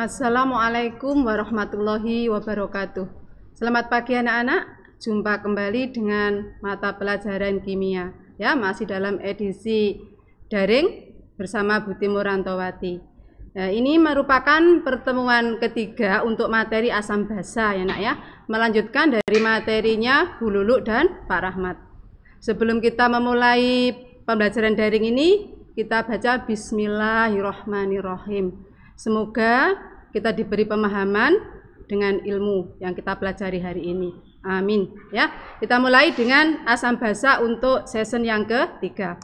Assalamualaikum warahmatullahi wabarakatuh. Selamat pagi anak-anak. Jumpa kembali dengan mata pelajaran kimia. Ya, masih dalam edisi daring bersama Bu Timur Rantowati. Nah, ini merupakan pertemuan ketiga untuk materi asam basa ya nak ya. Melanjutkan dari materinya Bu Lulu dan Pak Rahmat. Sebelum kita memulai pembelajaran daring ini, kita baca Bismillahirrahmanirrahim. Semoga kita diberi pemahaman dengan ilmu yang kita pelajari hari ini. Amin. Ya, kita mulai dengan asam basa untuk season yang ketiga.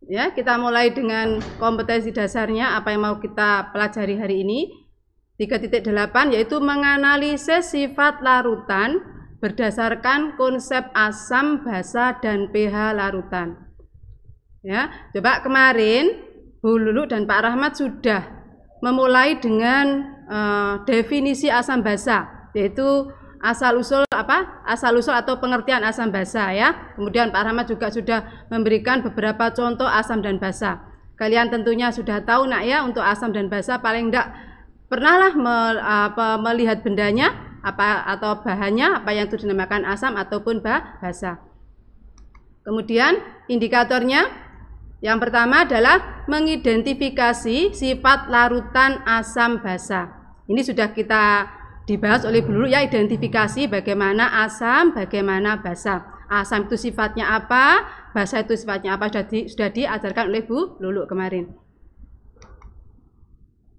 Ya, kita mulai dengan kompetensi dasarnya apa yang mau kita pelajari hari ini. 3.8 yaitu menganalisis sifat larutan berdasarkan konsep asam basa dan pH larutan. Ya, coba kemarin Bu Lulu dan Pak Rahmat sudah memulai dengan definisi asam basa, yaitu asal-usul apa? Asal-usul atau pengertian asam basa ya. Kemudian Pak Rahmat juga sudah memberikan beberapa contoh asam dan basa. Kalian tentunya sudah tahu nak ya, untuk asam dan basa paling enggak pernahlah melihat bendanya apa atau bahannya apa yang itu dinamakan asam ataupun basa. Kemudian indikatornya yang pertama adalah mengidentifikasi sifat larutan asam basa. Ini sudah kita dibahas oleh Bu Lulu ya, identifikasi bagaimana asam, bagaimana basa. Asam itu sifatnya apa, basa itu sifatnya apa, sudah diajarkan oleh Bu Lulu kemarin.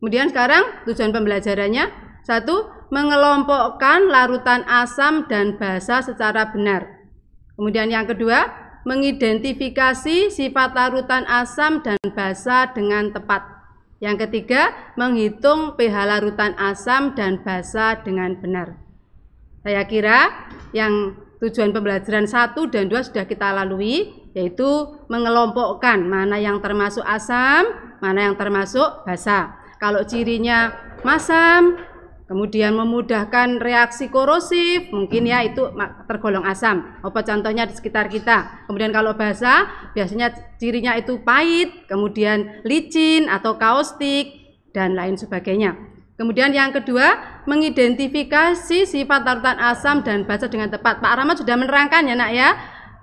Kemudian sekarang tujuan pembelajarannya, 1. Mengelompokkan larutan asam dan basa secara benar. Kemudian yang kedua, mengidentifikasi sifat larutan asam dan basa dengan tepat. Yang ketiga, menghitung pH larutan asam dan basa dengan benar. Saya kira yang tujuan pembelajaran 1 dan 2 sudah kita lalui, yaitu mengelompokkan mana yang termasuk asam, mana yang termasuk basa. Kalau cirinya masam, kemudian memudahkan reaksi korosif, mungkin ya itu tergolong asam. Apa contohnya di sekitar kita. Kemudian kalau basa, biasanya cirinya itu pahit, kemudian licin atau kaustik, dan lain sebagainya. Kemudian yang kedua, mengidentifikasi sifat larutan asam dan basa dengan tepat. Pak Rahmat sudah menerangkan ya nak ya,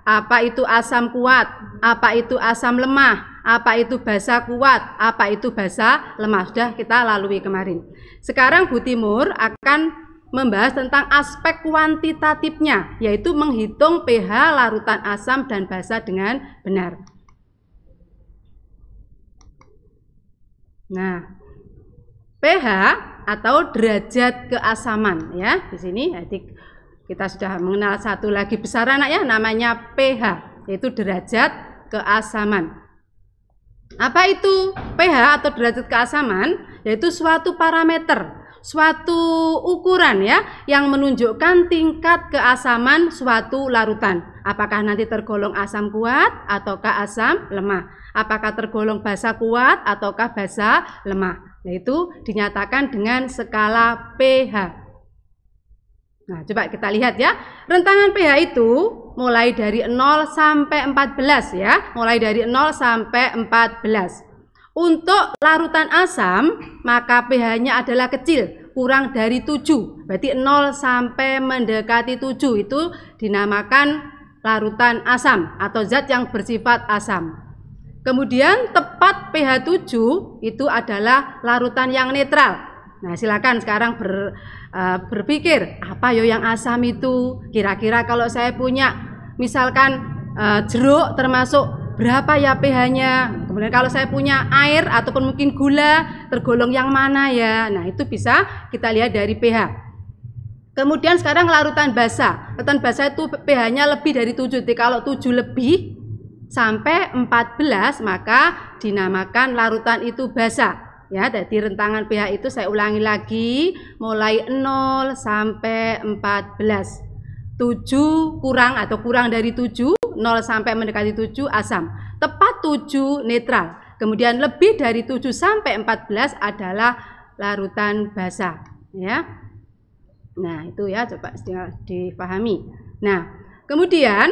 apa itu asam kuat, apa itu asam lemah, apa itu basa kuat, apa itu basa lemah. Sudah kita lalui kemarin. Sekarang Bu Timur akan membahas tentang aspek kuantitatifnya, yaitu menghitung pH larutan asam dan basa dengan benar. Nah, pH atau derajat keasaman ya. Di sini kita sudah mengenal satu lagi besar anak ya, namanya pH, yaitu derajat keasaman. Apa itu pH atau derajat keasaman? Yaitu suatu parameter, suatu ukuran ya, yang menunjukkan tingkat keasaman suatu larutan. Apakah nanti tergolong asam kuat ataukah asam lemah? Apakah tergolong basa kuat ataukah basa lemah? Yaitu dinyatakan dengan skala pH. Nah, coba kita lihat ya. Rentangan pH itu mulai dari 0 sampai 14 ya. Mulai dari 0 sampai 14. Untuk larutan asam, maka pH-nya adalah kecil, kurang dari 7. Berarti 0 sampai mendekati 7 itu dinamakan larutan asam atau zat yang bersifat asam. Kemudian tepat pH 7 itu adalah larutan yang netral. Nah, silakan sekarang berpikir, apa yo yang asam itu? Kira-kira kalau saya punya misalkan jeruk termasuk berapa ya pH-nya? Kemudian kalau saya punya air ataupun mungkin gula, tergolong yang mana ya? Nah, itu bisa kita lihat dari pH. Kemudian sekarang larutan basa. Larutan basa itu pH-nya lebih dari 7. Jadi kalau 7 lebih sampai 14 maka dinamakan larutan itu basa. Ya, jadi rentangan pH itu saya ulangi lagi, mulai 0 sampai 14. 7 kurang atau kurang dari 7, 0 sampai mendekati 7 asam. Tepat 7 netral. Kemudian lebih dari 7 sampai 14 adalah larutan basa, ya. Nah, itu ya coba dipahami. Nah, kemudian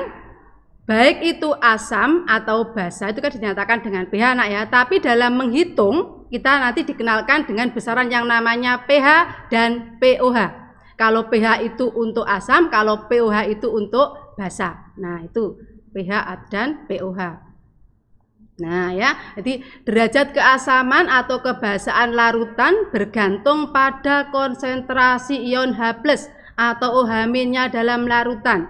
baik itu asam atau basa itu kan dinyatakan dengan pH nak ya. Tapi dalam menghitung kita nanti dikenalkan dengan besaran yang namanya pH dan pOH. Kalau pH itu untuk asam, kalau pOH itu untuk basa. Nah, itu pH dan pOH. Nah ya, jadi derajat keasaman atau kebasaan larutan bergantung pada konsentrasi ion H+ atau OH- dalam larutan.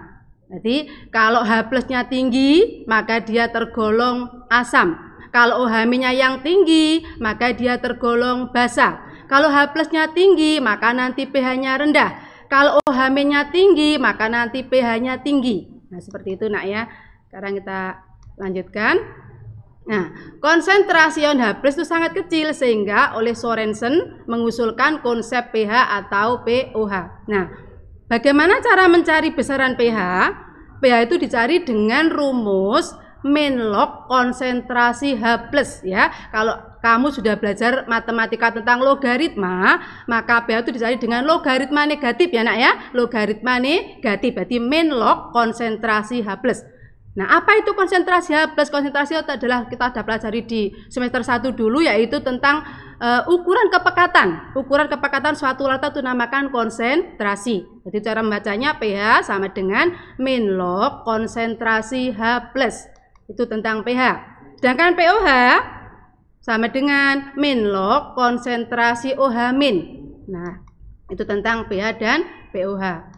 Jadi kalau H+-nya tinggi, maka dia tergolong asam. Kalau OH-nya yang tinggi, maka dia tergolong basa. Kalau H+-nya tinggi, maka nanti pH-nya rendah. Kalau OH-nya tinggi, maka nanti pH-nya tinggi. Nah, seperti itu nak ya. Sekarang kita lanjutkan. Nah, konsentrasi ion H+ itu sangat kecil sehingga oleh Sorensen mengusulkan konsep pH atau pOH. Nah, bagaimana cara mencari besaran pH? pH itu dicari dengan rumus min log konsentrasi H+ ya. Kalau kamu sudah belajar matematika tentang logaritma, maka pH itu dicari dengan logaritma negatif ya nak ya. Logaritma negatif berarti min log konsentrasi H+. Nah, apa itu konsentrasi H+? Konsentrasi itu adalah kita sudah pelajari di semester 1 dulu, yaitu tentang ukuran kepekatan. Ukuran kepekatan suatu larutan itu namakan konsentrasi. Jadi cara membacanya pH sama dengan min log konsentrasi H+. Itu tentang pH. Sedangkan pOH sama dengan min log konsentrasi OH-. Nah, itu tentang pH dan pOH.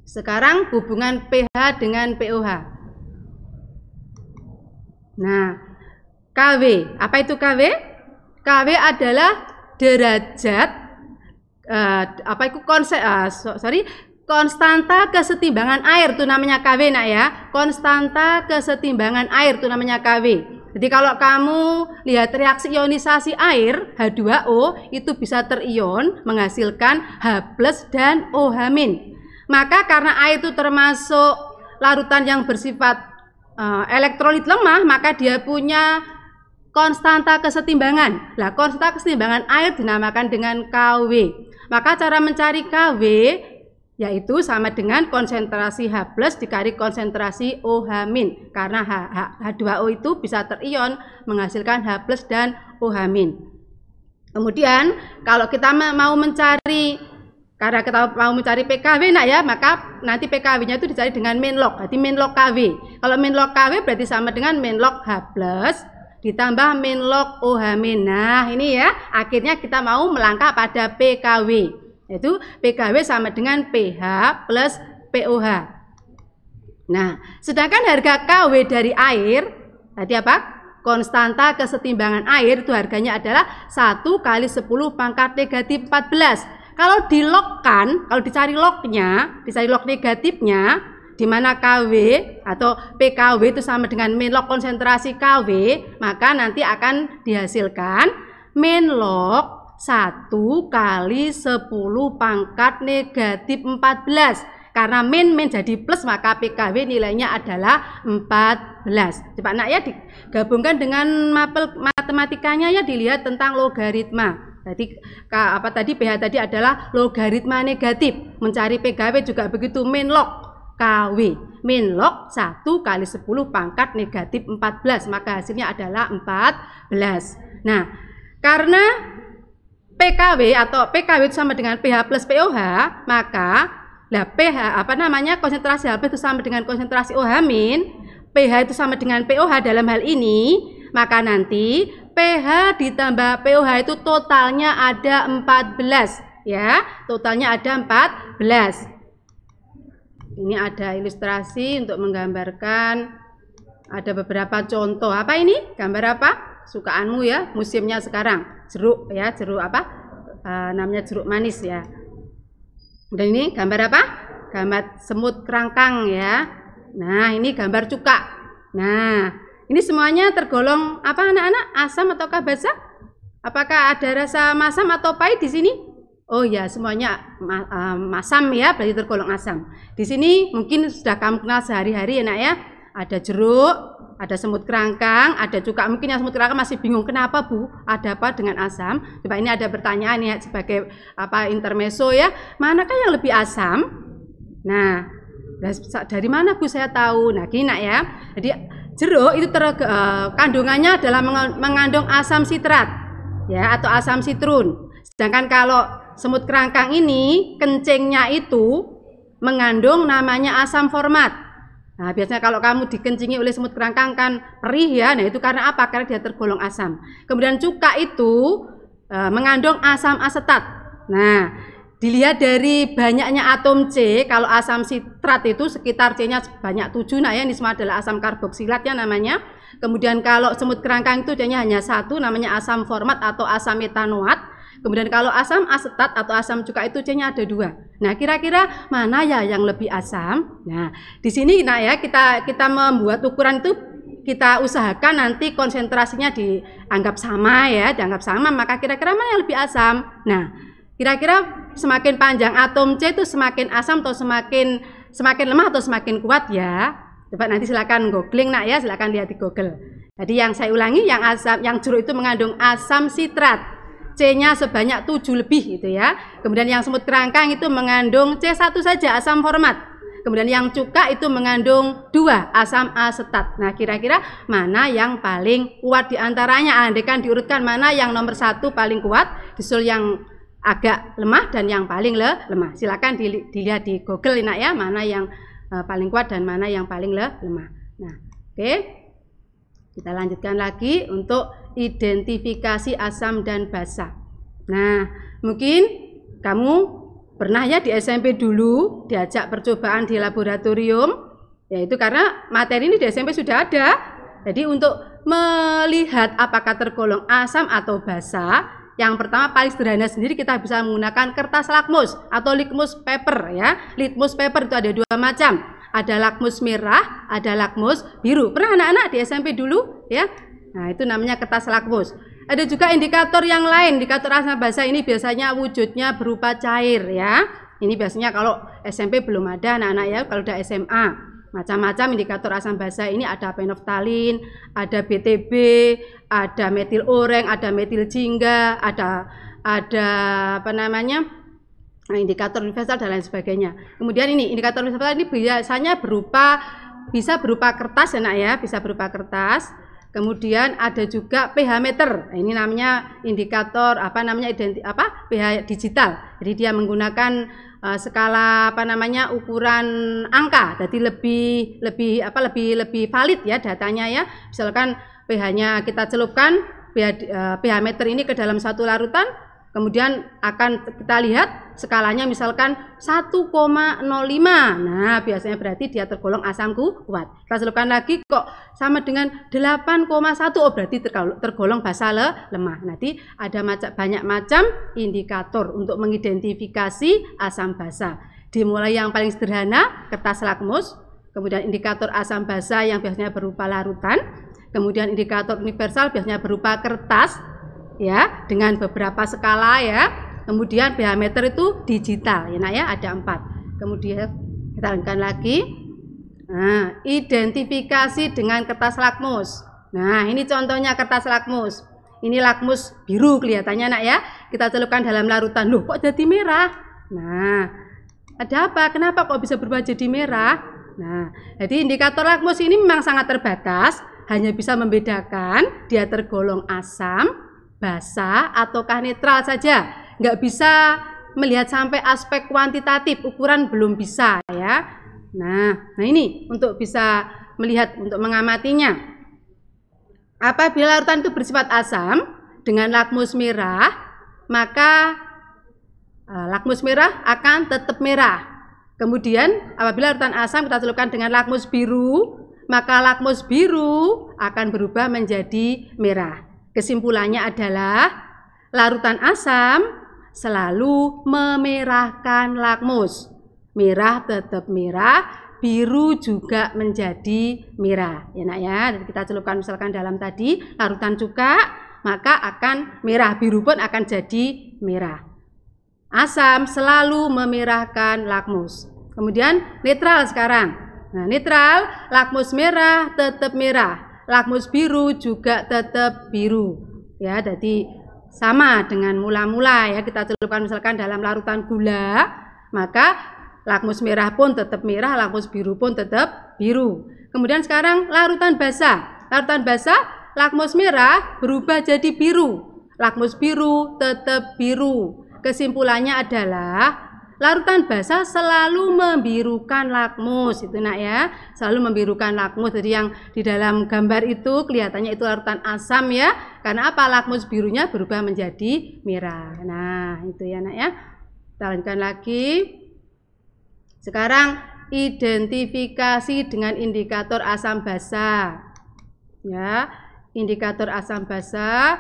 Sekarang hubungan pH dengan pOH. Nah, KW, apa itu KW? KW adalah derajat konstanta kesetimbangan air itu namanya KW nak ya. Konstanta kesetimbangan air itu namanya KW. Jadi kalau kamu lihat reaksi ionisasi air H2O itu bisa terion menghasilkan H+ dan OH-. Maka karena air itu termasuk larutan yang bersifat elektrolit lemah, maka dia punya konstanta kesetimbangan. Nah, konstanta kesetimbangan air dinamakan dengan KW. Maka cara mencari KW yaitu sama dengan konsentrasi H+ dikali konsentrasi OH-. Karena H2O itu bisa terion menghasilkan H+ dan OH-. Kemudian kalau kita mau mencari PKW nak ya, maka nanti PKW-nya itu dicari dengan min log. Berarti min log KW. Kalau min log KW berarti sama dengan min log H+ ditambah min log OH-. Nah, ini ya, akhirnya kita mau melangkah pada PKW. Yaitu PKW sama dengan pH plus pOH. Nah, sedangkan harga KW dari air tadi apa? Konstanta kesetimbangan air itu harganya adalah 1 kali 10 pangkat negatif 14. Kalau dilogkan, kalau dicari lognya, dicari log negatifnya, di mana KW atau PKW itu sama dengan min log konsentrasi KW, maka nanti akan dihasilkan min log 1 kali 10 pangkat negatif 14. Karena min jadi plus, maka PKW nilainya adalah 14. Coba nak ya digabungkan dengan matematikanya ya, dilihat tentang logaritma. Jadi pH tadi adalah logaritma negatif. Mencari PKW juga begitu, min log KW. Min log 1 kali 10 pangkat negatif 14. Maka hasilnya adalah 14. Nah, karena PKW atau PKW itu sama dengan pH plus pOH, maka pH konsentrasi H+ itu sama dengan konsentrasi OH-, pH itu sama dengan pOH dalam hal ini, maka nanti pH ditambah pOH itu totalnya ada 14 ya, totalnya ada 14. Ini ada ilustrasi untuk menggambarkan, ada beberapa contoh. Apa ini? Gambar apa? Sukaanmu ya, musimnya sekarang. Jeruk ya, jeruk apa? Namanya jeruk manis ya. Dan ini gambar apa? Gambar semut kerangkang ya. Nah, ini gambar cuka. Nah, ini semuanya tergolong apa anak-anak? Asam ataukah basa? Apakah ada rasa masam atau pahit di sini? Oh ya, semuanya masam ya, berarti tergolong asam. Di sini mungkin sudah kamu kenal sehari-hari ya nak ya. Ada jeruk, ada semut kerangkang, ada cuka. Mungkin yang semut kerangkang masih bingung, kenapa Bu? Ada apa dengan asam? Coba ini ada pertanyaan ya sebagai intermezzo ya. Manakah yang lebih asam? Nah, Dari mana Bu saya tahu? Nah, gini nak ya. Jadi jeruk itu kandungannya adalah mengandung asam sitrat ya atau asam sitrun. Sedangkan kalau semut kerangkang ini kencingnya itu mengandung namanya asam format. Nah, biasanya kalau kamu dikencingi oleh semut kerangkang kan perih ya. Nah, itu karena apa? Karena dia tergolong asam. Kemudian cuka itu mengandung asam asetat. Nah, dilihat dari banyaknya atom C, kalau asam sitrat itu sekitar C-nya banyak 7, nah ya, ini semua adalah asam karboksilat ya namanya. Kemudian kalau semut kerangkang itu D-nya hanya 1, namanya asam format atau asam metanoat. Kemudian kalau asam asetat atau asam cuka itu C-nya ada 2. Nah, kira-kira mana ya yang lebih asam? Nah, di sini nah ya kita membuat ukuran itu kita usahakan nanti konsentrasinya dianggap sama ya, dianggap sama, maka kira-kira mana yang lebih asam? Nah, kira-kira semakin panjang atom C itu semakin asam atau semakin lemah atau semakin kuat ya? Coba nanti silakan googling nak ya, silakan lihat di Google. Jadi yang saya ulangi, yang jeruk itu mengandung asam sitrat. C-nya sebanyak 7 lebih gitu ya. Kemudian yang semut kerangkang itu mengandung C1 saja asam format. Kemudian yang cuka itu mengandung 2 asam asetat. Nah, kira-kira mana yang paling kuat di antaranya? Andaikan diurutkan mana yang nomor 1 paling kuat, disusul yang agak lemah dan yang paling lemah. Silakan dilihat di Google nak ya, mana yang paling kuat dan mana yang paling lemah. Nah, oke. Kita lanjutkan lagi untuk identifikasi asam dan basa. Nah, mungkin kamu pernah ya di SMP dulu diajak percobaan di laboratorium, yaitu karena materi ini di SMP sudah ada. Jadi untuk melihat apakah tergolong asam atau basa, yang pertama paling sederhana sendiri kita bisa menggunakan kertas lakmus atau litmus paper ya. Litmus paper itu ada 2 macam. Ada lakmus merah, ada lakmus biru. Pernah anak-anak di SMP dulu ya? Nah, itu namanya kertas lakmus. Ada juga indikator yang lain. Indikator asam basa ini biasanya wujudnya berupa cair ya. Ini biasanya kalau SMP belum ada anak-anak ya, kalau udah SMA. Macam-macam indikator asam basa ini ada penoftalin, ada BTB, ada metil oreng, ada metil jingga, ada apa namanya? Indikator universal dan lain sebagainya. Kemudian ini indikator universal ini biasanya bisa berupa kertas ya nak ya, bisa berupa kertas. Kemudian ada juga pH meter. Nah, ini namanya indikator pH digital. Jadi dia menggunakan skala ukuran angka. Jadi lebih valid ya datanya ya. Misalkan pH-nya kita celupkan pH meter ini ke dalam satu larutan, kemudian akan kita lihat skalanya misalkan 1,05. Nah, biasanya berarti dia tergolong asam kuat. Kita celupkan lagi kok sama dengan 8,1. Oh, berarti tergolong basa lemah. Nanti ada banyak macam indikator untuk mengidentifikasi asam basa. Dimulai yang paling sederhana, kertas lakmus, kemudian indikator asam basa yang biasanya berupa larutan, kemudian indikator universal biasanya berupa kertas ya dengan beberapa skala ya. Kemudian pH meter itu digital ya nak ya, ada 4. Kemudian kita lanjutkan lagi. Nah, identifikasi dengan kertas lakmus. Nah, ini contohnya kertas lakmus. Ini lakmus biru kelihatannya nak ya. Kita celupkan dalam larutan. Loh, kok jadi merah? Nah, ada apa? Kenapa kok bisa berubah jadi merah? Nah, jadi indikator lakmus ini memang sangat terbatas, hanya bisa membedakan dia tergolong asam, basa ataukah netral saja. Nggak bisa melihat sampai aspek kuantitatif, ukuran belum bisa ya. Nah ini untuk bisa melihat, untuk mengamatinya. Apabila larutan itu bersifat asam dengan lakmus merah, maka lakmus merah akan tetap merah. Kemudian apabila larutan asam kita celupkan dengan lakmus biru, maka lakmus biru akan berubah menjadi merah. Kesimpulannya adalah larutan asam selalu memerahkan lakmus. Merah tetap merah, biru juga menjadi merah. Ya nak ya, jadi kita celupkan misalkan dalam tadi larutan cuka, maka akan merah, biru pun akan jadi merah. Asam selalu memerahkan lakmus. Kemudian netral sekarang. Nah, netral, lakmus merah tetap merah, lakmus biru juga tetap biru. Ya, jadi sama dengan mula-mula ya, kita celupkan misalkan dalam larutan gula, maka Lakmus merah pun tetap merah, lakmus biru pun tetap biru. Kemudian sekarang larutan basa. Larutan basa, lakmus merah berubah jadi biru. Lakmus biru tetap biru. Kesimpulannya adalah larutan basa selalu membirukan lakmus, itu nak ya, selalu membirukan lakmus. Jadi yang di dalam gambar itu kelihatannya itu larutan asam ya, karena apa? Lakmus birunya berubah menjadi merah. Nah itu ya nak ya. Kita lanjutkan lagi. Sekarang identifikasi dengan indikator asam basa. Ya, indikator asam basa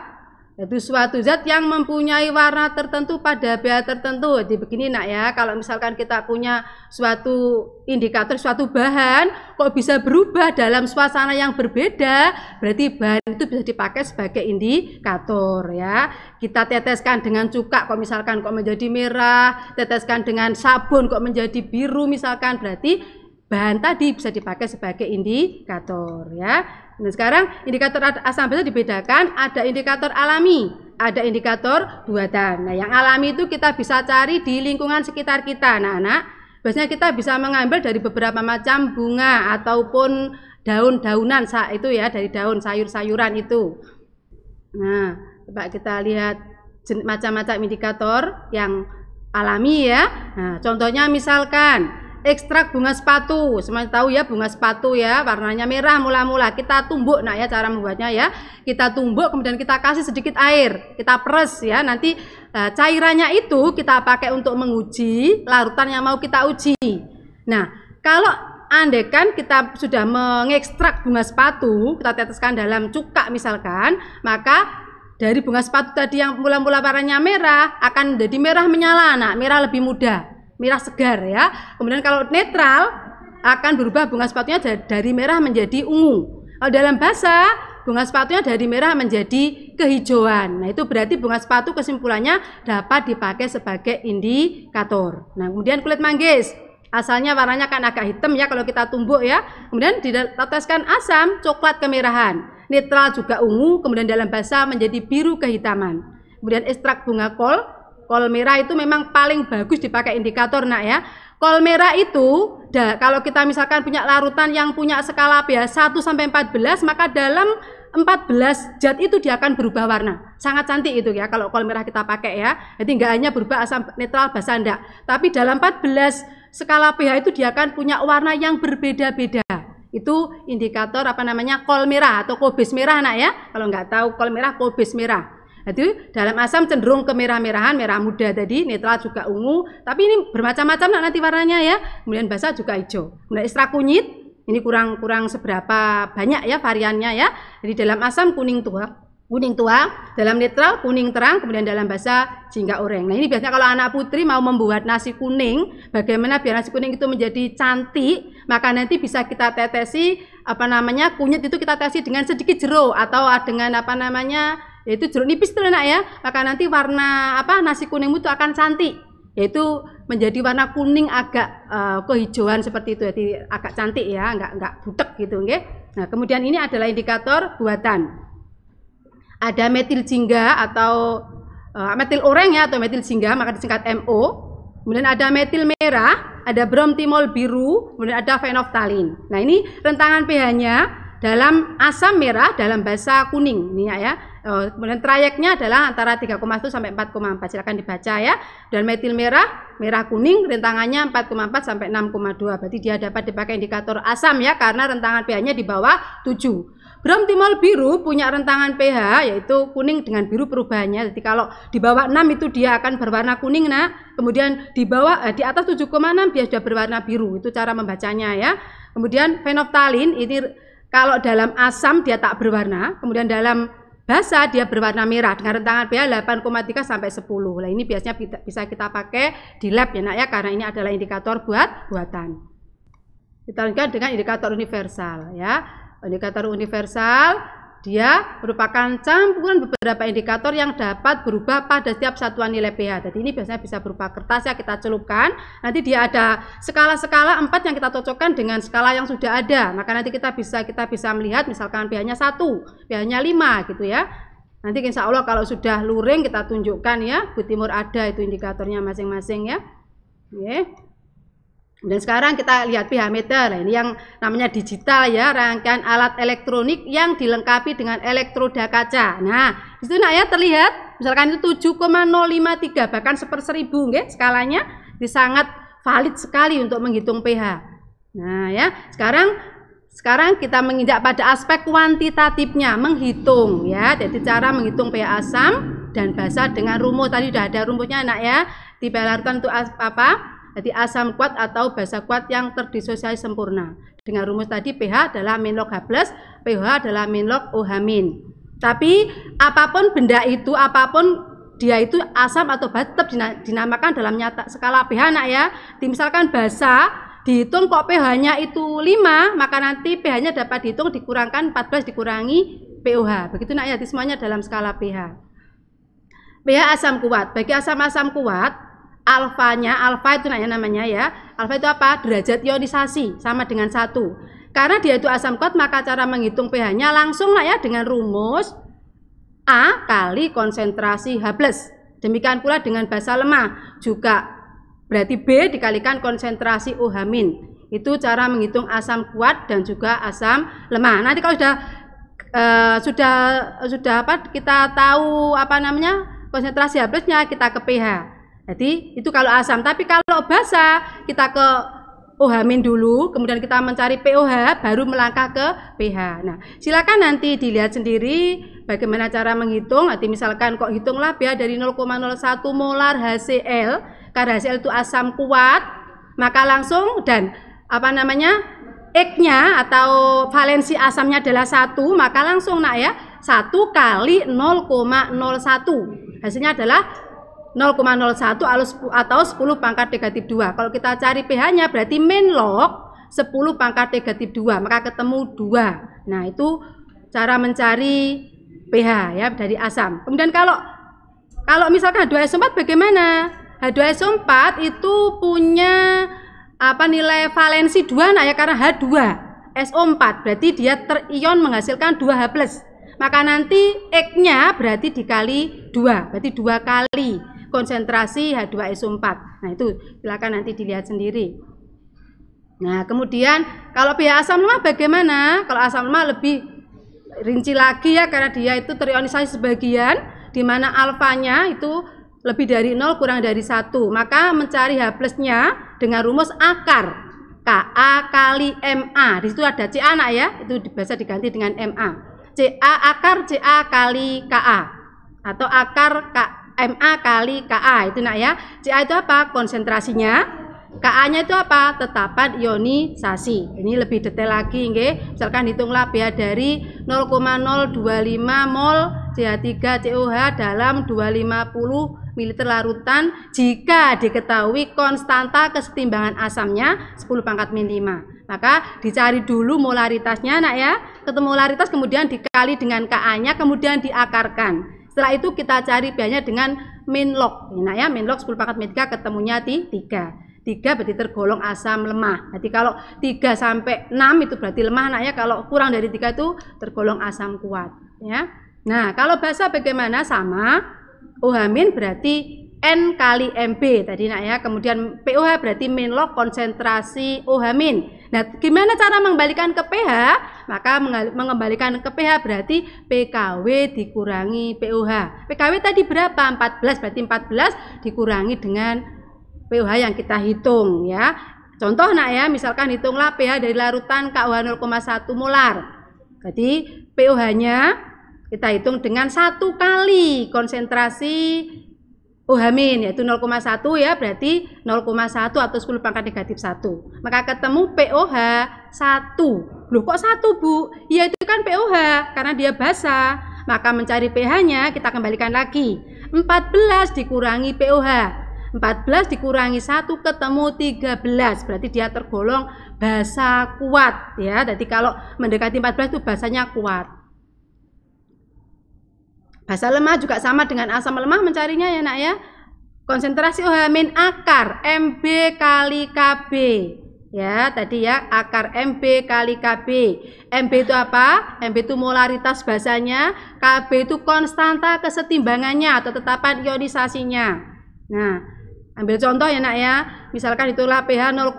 itu suatu zat yang mempunyai warna tertentu pada pH tertentu. Jadi begini nak ya, kalau misalkan kita punya suatu indikator, suatu bahan kok bisa berubah dalam suasana yang berbeda, berarti bahan itu bisa dipakai sebagai indikator ya. Kita teteskan dengan cuka kok misalkan kok menjadi merah, teteskan dengan sabun kok menjadi biru misalkan, berarti bahan tadi bisa dipakai sebagai indikator ya. Nah sekarang indikator asam basa dibedakan, ada indikator alami, ada indikator buatan. Nah yang alami itu kita bisa cari di lingkungan sekitar kita anak-anak. Biasanya kita bisa mengambil dari beberapa macam bunga ataupun daun-daunan itu ya, dari daun sayur-sayuran itu. Nah coba kita lihat macam-macam indikator yang alami ya. Nah contohnya misalkan ekstrak bunga sepatu, semuanya tahu ya bunga sepatu ya, warnanya merah mula-mula. Kita tumbuk nak ya, cara membuatnya ya. Kita tumbuk kemudian kita kasih sedikit air, kita peres ya. Nanti cairannya itu kita pakai untuk menguji larutan yang mau kita uji. Nah, kalau andaikan kita sudah mengekstrak bunga sepatu, kita teteskan dalam cuka misalkan, maka dari bunga sepatu tadi yang mula-mula warnanya merah akan menjadi merah menyala, nah, merah lebih muda, merah segar ya. Kemudian kalau netral akan berubah bunga sepatunya dari merah menjadi ungu. Kalau dalam basa bunga sepatunya dari merah menjadi kehijauan. Nah itu berarti bunga sepatu kesimpulannya dapat dipakai sebagai indikator. Nah kemudian kulit manggis, asalnya warnanya kan agak hitam ya kalau kita tumbuk ya. Kemudian diteteskan asam, coklat kemerahan. Netral juga ungu, kemudian dalam basa menjadi biru kehitaman. Kemudian ekstrak bunga kol merah itu memang paling bagus dipakai indikator nak ya. Kol merah itu kalau kita misalkan punya larutan yang punya skala pH 1 sampai 14, maka dalam 14 zat itu dia akan berubah warna. Sangat cantik itu ya kalau kol merah kita pakai ya. Jadi enggak hanya berubah asam netral basa enggak, tapi dalam 14 skala pH itu dia akan punya warna yang berbeda-beda. Itu indikator apa namanya kol merah atau kobis merah nak ya. Kalau nggak tahu kol merah, kobis merah. Jadi dalam asam cenderung ke merah-merahan, merah muda tadi, netral juga ungu, tapi ini bermacam-macam nanti warnanya ya. Kemudian basa juga hijau. Kemudian ekstrak kunyit, ini kurang seberapa banyak ya variannya ya. Jadi dalam asam kuning tua, dalam netral kuning terang, kemudian dalam basa jingga oranye. Nah ini biasanya kalau anak putri mau membuat nasi kuning, bagaimana biar nasi kuning itu menjadi cantik, maka nanti bisa kita tetesi apa namanya kunyit itu kita tetesi dengan sedikit jeruk atau dengan apa namanya yaitu jeruk nipis itu nak ya, maka nanti warna nasi kuningmu itu akan cantik, yaitu menjadi warna kuning agak kehijauan seperti itu, jadi agak cantik ya, enggak butek gitu, okay? Nah kemudian ini adalah indikator buatan. Ada metil jingga atau metil oranye ya, atau metil jingga maka disingkat MO. Kemudian ada metil merah, ada bromtimol biru, kemudian ada fenoftalin. Nah ini rentangan pH-nya dalam asam merah, dalam basa kuning ini ya. Kemudian trayeknya adalah antara 3,1 sampai 4,4. Silakan dibaca ya. Dan metil merah kuning rentangannya 4,4 sampai 6,2. Berarti dia dapat dipakai indikator asam ya karena rentangan pH-nya di bawah 7. Bromtimol biru punya rentangan pH yaitu kuning dengan biru perubahannya. Jadi kalau di bawah 6 itu dia akan berwarna kuning nah. Kemudian di bawah di atas 7,6 dia sudah berwarna biru. Itu cara membacanya ya. Kemudian fenoftalin ini kalau dalam asam dia tak berwarna, kemudian dalam basa dia berwarna merah dengan rentangan pH 8,3 sampai 10. Nah, ini biasanya bisa kita pakai di lab ya nak ya karena ini adalah indikator buatan. Kita lanjutkan dengan indikator universal ya. Indikator universal dia merupakan campuran beberapa indikator yang dapat berubah pada setiap satuan nilai pH. Jadi ini biasanya bisa berupa kertas ya kita celupkan. Nanti dia ada skala-skala 4 yang kita cocokkan dengan skala yang sudah ada. Maka nanti kita bisa melihat misalkan pH-nya 1, pH-nya 5 gitu ya. Nanti insya Allah kalau sudah luring kita tunjukkan ya. Bu Timur ada itu indikatornya masing-masing ya. Oke. Dan sekarang kita lihat pH meter. Nah, ini yang namanya digital ya, rangkaian alat elektronik yang dilengkapi dengan elektroda kaca. Nah, di situ nak ya terlihat, misalkan itu 7,053 bahkan 1/1000 nggih, skalanya ini sangat valid sekali untuk menghitung pH. Nah, ya, sekarang kita menginjak pada aspek kuantitatifnya, menghitung ya. Jadi cara menghitung pH asam dan basa dengan rumus. Tadi sudah ada rumusnya nak ya. Di pH larutan itu apa? Jadi asam kuat atau basa kuat yang terdisosiasi sempurna. Dengan rumus tadi pH adalah min log H+, pH adalah min log OH-. Tapi apapun benda itu, apapun dia itu asam atau basa tetap dinamakan dalam skala pH nak ya. Misalkan basa dihitung kok pH-nya itu 5, maka nanti pH-nya dapat dihitung dikurangkan 14 dikurangi pOH. Begitu nak ya, semuanya dalam skala pH. pH asam kuat. Bagi asam-asam kuat, alfa itu namanya ya. Alfa itu apa? Derajat ionisasi sama dengan 1. Karena dia itu asam kuat, maka cara menghitung pH-nya langsung lah ya dengan rumus A kali konsentrasi H+. Demikian pula dengan basa lemah juga. Berarti B dikalikan konsentrasi OH-. Itu cara menghitung asam kuat dan juga asam lemah. Nanti kalau sudah apa kita tahu apa namanya konsentrasi H+-nya, kita ke pH. Jadi itu kalau asam, tapi kalau basa kita ke OH- dulu, kemudian kita mencari pOH, baru melangkah ke pH. Nah, silakan nanti dilihat sendiri bagaimana cara menghitung. Nanti misalkan kok hitunglah pH dari 0,01 molar HCl, karena HCl itu asam kuat, maka langsung dan apa namanya X-nya atau valensi asamnya adalah 1, maka langsung nak ya 1 kali 0,01. Hasilnya adalah 0,01 atau 10 pangkat negatif 2. Kalau kita cari pH-nya berarti min log 10 pangkat negatif 2, maka ketemu 2. Nah, itu cara mencari pH ya dari asam. Kemudian kalau misalkan H2SO4 bagaimana? H2SO4 itu punya apa nilai valensi 2 nah ya, karena H2SO4 berarti dia terion menghasilkan 2H+. Maka nanti X-nya berarti dikali 2, berarti 2 kali konsentrasi H2SO4. Nah, itu silakan nanti dilihat sendiri. Nah, kemudian kalau pH asam lemah bagaimana? Kalau asam lemah lebih rinci lagi ya, karena dia itu terionisasi sebagian, di mana alfanya itu lebih dari 0 kurang dari 1. Maka mencari H+-nya dengan rumus akar Ka kali Ma. Di situ ada Ca nak ya, itu biasa diganti dengan Ma. Akar Ca kali Ka atau akar Ma kali Ka itu nak ya. Ca itu apa? Konsentrasinya. Ka-nya itu apa? Tetapan ionisasi. Ini lebih detail lagi nggih. Misalkan hitunglah pH dari 0,025 mol CH3COH dalam 250 ml larutan jika diketahui konstanta kesetimbangan asamnya 10 pangkat min 5. Maka dicari dulu molaritasnya nak ya. Ketemu molaritas kemudian dikali dengan Ka-nya kemudian diakarkan. Setelah itu kita cari pH-nya dengan min log. Nah ya, min log 10 pangkat min 3 ketemunya di 3. 3 berarti tergolong asam lemah. Jadi kalau 3 sampai 6 itu berarti lemah nak ya. Kalau kurang dari 3 itu tergolong asam kuat ya. Nah, kalau basa bagaimana? Sama OH- berarti N kali MB tadi nak ya. Kemudian pOH berarti min log konsentrasi OH-. Nah, gimana cara mengembalikan ke pH? Maka mengembalikan ke pH berarti PKW dikurangi pOH. PKW tadi berapa? 14, berarti 14 dikurangi dengan pOH yang kita hitung ya. Contoh nak ya, misalkan hitunglah pH dari larutan KOH 0,1 molar. Jadi pOH-nya kita hitung dengan 1 kali konsentrasi OH- yaitu 0,1 ya, berarti 0,1 atau 10 pangkat negatif 1. Maka ketemu pOH 1. Loh kok 1 Bu? Ya itu kan pOH karena dia basa. Maka mencari pH-nya kita kembalikan lagi. 14 dikurangi pOH. 14 dikurangi 1 ketemu 13. Berarti dia tergolong basa kuat ya. Jadi kalau mendekati 14 itu basanya kuat. Basa lemah juga sama dengan asam lemah mencarinya ya nak ya. Konsentrasi OH- akar MB kali KB. Ya, tadi ya akar MB kali KB. MB itu apa? MB itu molaritas basanya, KB itu konstanta kesetimbangannya atau tetapan ionisasinya. Nah, Ambil contoh ya nak ya, misalkan itulah pH 0,001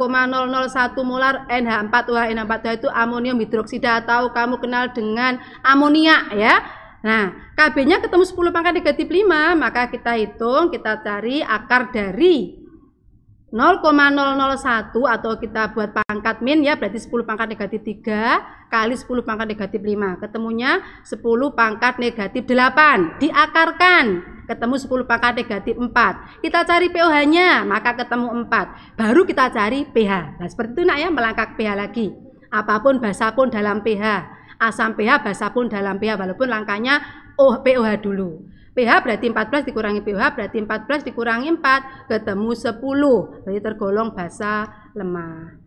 molar NH4OH. NH4OH itu amonium hidroksida atau kamu kenal dengan amonia ya. Nah, Kb-nya ketemu 10 pangkat negatif 5, maka kita hitung, kita cari akar dari 0,001 atau kita buat pangkat min ya, berarti 10 pangkat negatif 3 kali 10 pangkat negatif 5. Ketemunya 10 pangkat negatif 8. Diakarkan, ketemu 10 pangkat negatif 4. Kita cari pOH-nya, maka ketemu 4. Baru kita cari pH. Nah, seperti itu nak ya, melangkah pH lagi. Apapun basa pun dalam pH. Asam pH, basa pun dalam pH, walaupun langkahnya pOH dulu. pH berarti 14 dikurangi pOH berarti 14 dikurangi 4 ketemu 10, berarti tergolong basa lemah.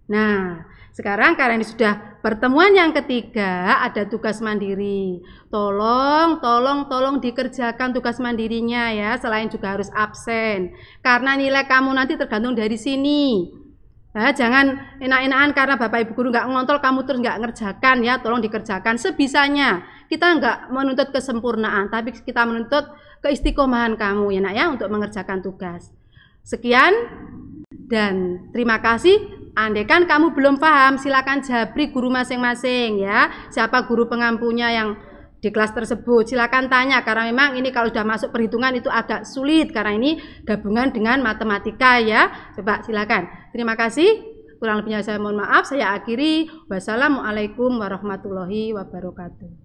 Nah, sekarang karena ini sudah pertemuan yang ketiga, ada tugas mandiri. Tolong dikerjakan tugas mandirinya ya, selain juga harus absen. Karena nilai kamu nanti tergantung dari sini. Nah, jangan enak-enakan karena Bapak Ibu Guru nggak ngontrol kamu terus nggak ngerjakan ya, tolong dikerjakan sebisanya. Kita nggak menuntut kesempurnaan, tapi kita menuntut keistiqomahan kamu ya nak ya untuk mengerjakan tugas. Sekian dan terima kasih. Andaikan kamu belum paham, silakan jabri guru masing-masing ya. Siapa guru pengampunya yang di kelas tersebut, silakan tanya karena memang ini kalau sudah masuk perhitungan itu agak sulit karena ini gabungan dengan matematika ya. Coba silakan. Terima kasih. Kurang lebihnya saya mohon maaf. Saya akhiri. Wassalamualaikum warahmatullahi wabarakatuh.